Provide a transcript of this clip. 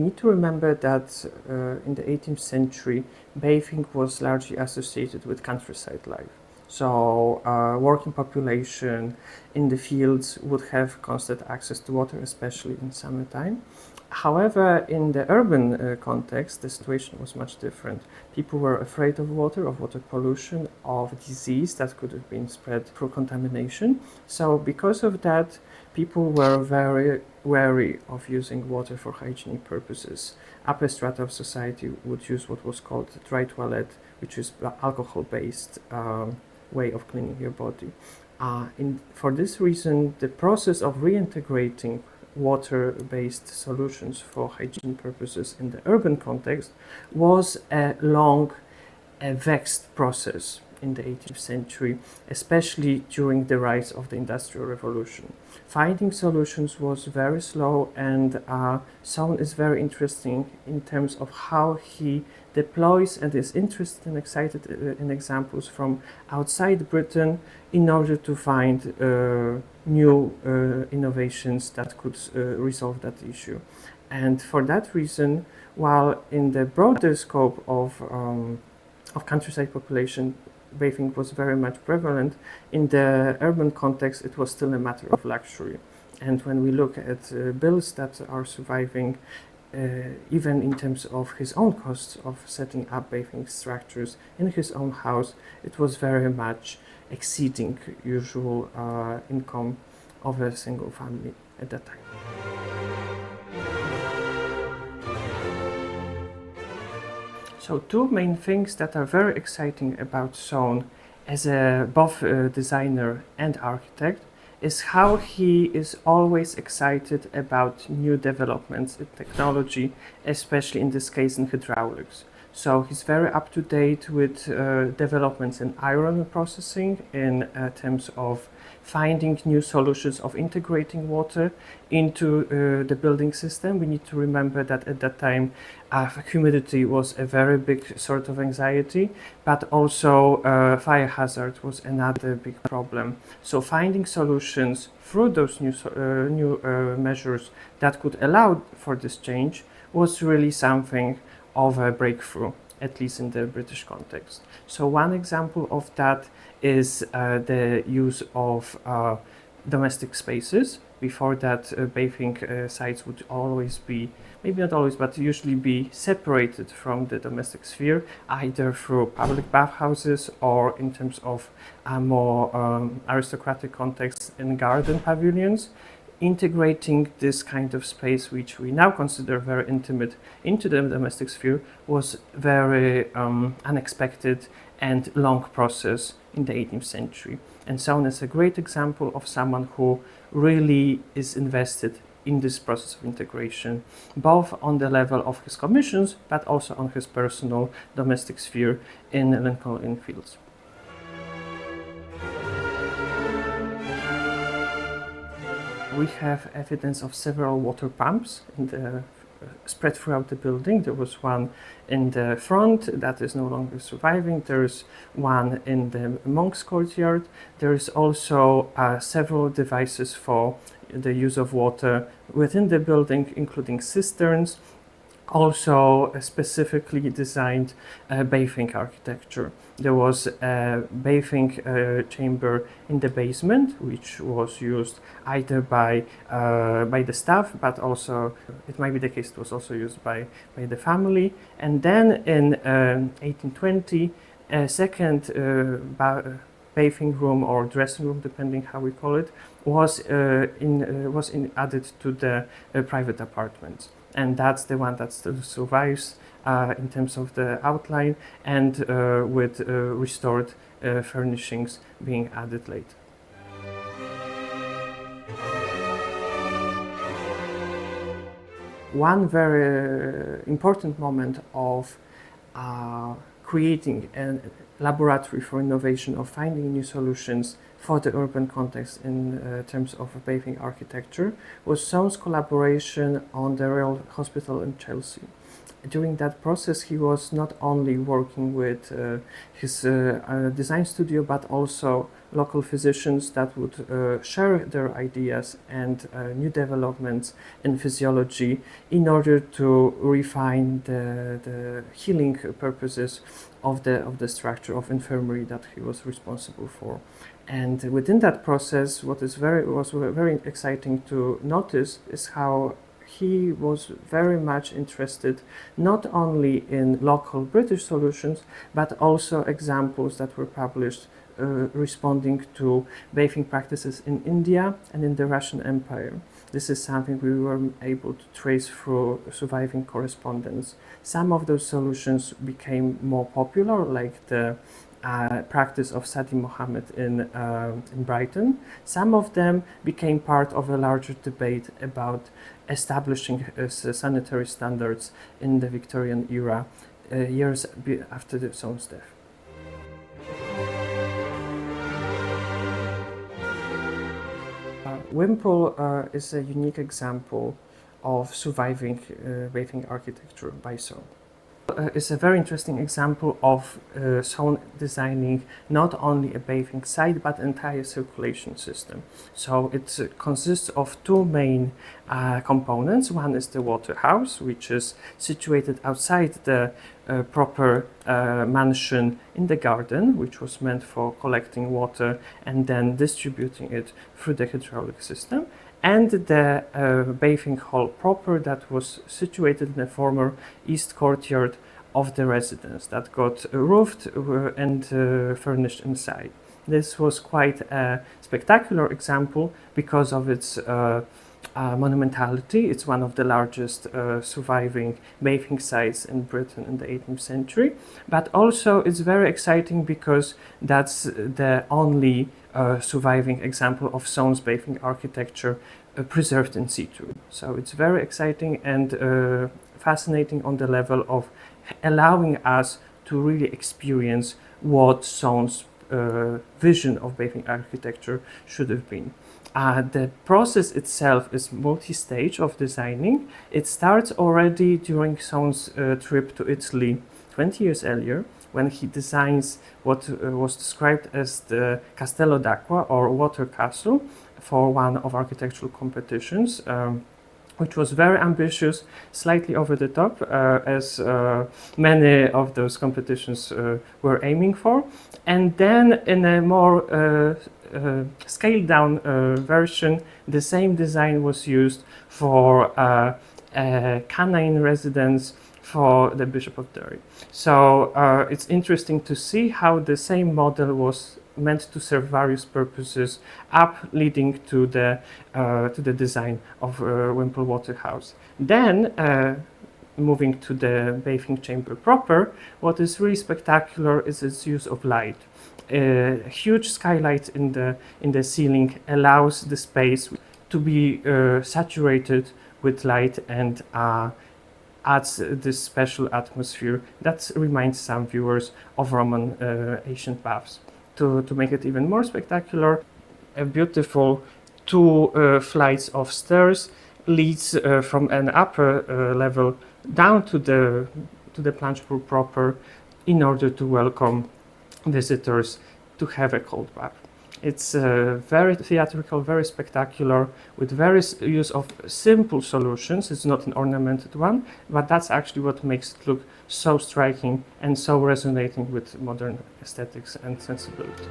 need to remember that in the 18th century, bathing was largely associated with countryside life. So working population in the fields would have constant access to water, especially in summertime. However, in the urban context, the situation was much different. People were afraid of water pollution, of disease that could have been spread through contamination. So because of that, people were very wary of using water for hygienic purposes. Upper strata of society would use what was called dry toilet, which is alcohol-based way of cleaning your body. For this reason, the process of reintegrating water-based solutions for hygiene purposes in the urban context was a long, vexed process in the 18th century, especially during the rise of the Industrial Revolution. Finding solutions was very slow, and Soane is very interesting in terms of how he deploys and is interested and excited in examples from outside Britain in order to find new innovations that could resolve that issue. And for that reason, while in the broader scope of countryside population, bathing was very much prevalent, in the urban context it was still a matter of luxury. And when we look at bills that are surviving, even in terms of his own costs of setting up bathing structures in his own house, it was very much exceeding usual income of a single family at that time. So two main things that are very exciting about Soane as both designer and architect is how he is always excited about new developments in technology, especially in this case in hydraulics. So he's very up to date with developments in iron processing in terms of finding new solutions of integrating water into the building system. We need to remember that at that time humidity was a very big sort of anxiety, but also fire hazard was another big problem. So finding solutions through those new measures that could allow for this change was really something of a breakthrough, at least in the British context. So one example of that is the use of domestic spaces. Before that, bathing sites would always be, maybe not always, but usually be separated from the domestic sphere, either through public bathhouses or in terms of a more aristocratic context in garden pavilions. Integrating this kind of space, which we now consider very intimate, into the domestic sphere was very unexpected and long process in the 18th century. And Soane is a great example of someone who really is invested in this process of integration, both on the level of his commissions, but also on his personal domestic sphere in Lincoln Inn Fields. We have evidence of several water pumps spread throughout the building. There was one in the front that is no longer surviving. There is one in the monks' courtyard. There is also several devices for the use of water within the building, including cisterns, also specifically designed bathing architecture. There was a bathing chamber in the basement, which was used either by the staff, but also it might be the case it was also used by the family. And then in 1820, a second bathing room or dressing room, depending how we call it, was added to the private apartments. And that's the one that still survives in terms of the outline and with restored furnishings being added later. One very important moment of creating a laboratory for innovation of finding new solutions for the urban context in terms of bathing architecture was Soane's collaboration on the Royal Hospital in Chelsea. During that process, he was not only working with his design studio, but also local physicians that would share their ideas and new developments in physiology in order to refine the healing purposes of the structure of infirmary that he was responsible for. And within that process, what was very exciting to notice is how he was very much interested not only in local British solutions, but also examples that were published responding to bathing practices in India and in the Russian Empire. This is something we were able to trace through surviving correspondence. Some of those solutions became more popular, like the practice of Sadi Mohammed in Brighton. Some of them became part of a larger debate about establishing sanitary standards in the Victorian era, years after Soane's death. Wimpole is a unique example of surviving bathing architecture by Soane. It's a very interesting example of Soane designing not only a bathing site but entire circulation system. So it consists of two main components. One is the water house, which is situated outside the proper mansion in the garden, which was meant for collecting water and then distributing it through the hydraulic system, and the bathing hall proper that was situated in the former east courtyard of the residence that got roofed and furnished inside. This was quite a spectacular example because of its monumentality. It's one of the largest surviving bathing sites in Britain in the 18th century, but also it's very exciting because that's the only surviving example of Soane's bathing architecture preserved in situ. So it's very exciting and fascinating on the level of allowing us to really experience what Soane's vision of bathing architecture should have been. The process itself is multi-stage of designing. It starts already during Soane's trip to Italy 20 years earlier, when he designs what was described as the Castello d'Acqua, or water castle, for one of architectural competitions, which was very ambitious, slightly over the top, as many of those competitions were aiming for. And then in a more scaled down version, the same design was used for a canine residence for the Bishop of Derry. So it's interesting to see how the same model was meant to serve various purposes up leading to the design of Wimpole Waterhouse. Then moving to the bathing chamber proper, what is really spectacular is its use of light. A huge skylight in the ceiling allows the space to be saturated with light and adds this special atmosphere that reminds some viewers of Roman ancient baths. To make it even more spectacular, a beautiful two flights of stairs leads from an upper level down to the plunge pool proper in order to welcome visitors to have a cold bath. It's very theatrical, very spectacular, with various use of simple solutions. It's not an ornamented one, but that's actually what makes it look so striking and so resonating with modern aesthetics and sensibility.